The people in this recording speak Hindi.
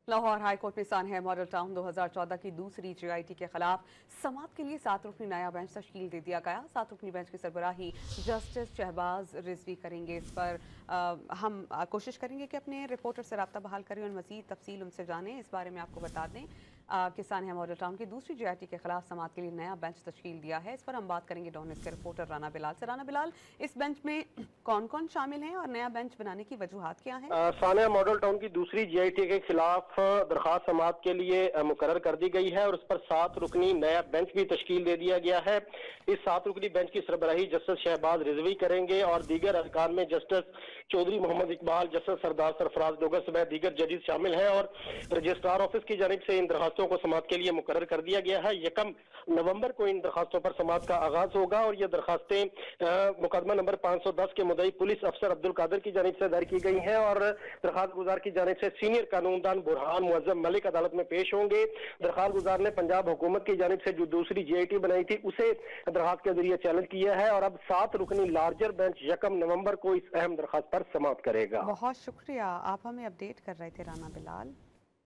लाहौर हाईकोर्ट ने सानहा मॉडल टाउन 2014 की दूसरी जीआईटी के खिलाफ समाअत के लिए 7 रुकनी नया बेंच तश्कील दे दिया गया। 7 रुकनी बेंच की सरबराही जस्टिस शहबाज रिजवी करेंगे। इस पर हम कोशिश करेंगे कि अपने रिपोर्टर से रब्ता बहाल करें और मजीद तफसील उनसे जानें। इस बारे में आपको बता दें कि सानहा मॉडल टाउन की दूसरी जीआईटी के खिलाफ समाअत के लिए नया बेंच तश्कील दिया है। इस पर हम बात करेंगे डॉन न्यूज़ के रिपोर्टर राना बिलाल से। राना बिलाल, इस बेंच में कौन कौन शामिल हैं और नया बेंच बनाने की वजूहात क्या है? सानहा मॉडल टाउन की दूसरी जीआईटी के खिलाफ दरखास्त समाअत के लिए मुकर्रर कर दी गई है और उस पर 7 रुकनी नया बेंच भी तश्कील दे दिया गया है। इस 7 रुकनी बेंच की सरबराही जस्टिस शहबाज रिजवी करेंगे और दीगर अरकान में जस्टिस चौधरी मोहम्मद इकबाल, जस्टिस सरदार सरफराज डोगर समेत दीगर जजेस शामिल हैं और रजिस्ट्रार ऑफिस की जानिब से इन दरखास्तों को समाअत के लिए मुकर्रर कर दिया गया है। 1 नवंबर को इन दरखास्तों पर समाअत का आगाज होगा और ये दरखास्तें मुकदमा नंबर 510 के मुद्दई पुलिस अफसर अब्दुल कादिर की जानिब से दायर की गई हैं और दरखास्त गुजार की जानिब से सीनियर कानूनदान बुरहान मुअज्जम मलिक अदालत में पेश होंगे। दरखास्त गुजार ने पंजाब हुकूमत की जानिब से जो दूसरी जीआईटी बनाई थी उसे दरखास्त के जरिए चैलेंज किया है और अब 7 रुकनी लार्जर बेंच 1 नवंबर को इस अहम दरखास्त पर समाअत करेगा। बहुत शुक्रिया, आप हमें अपडेट कर रहे थे राना बिलाल।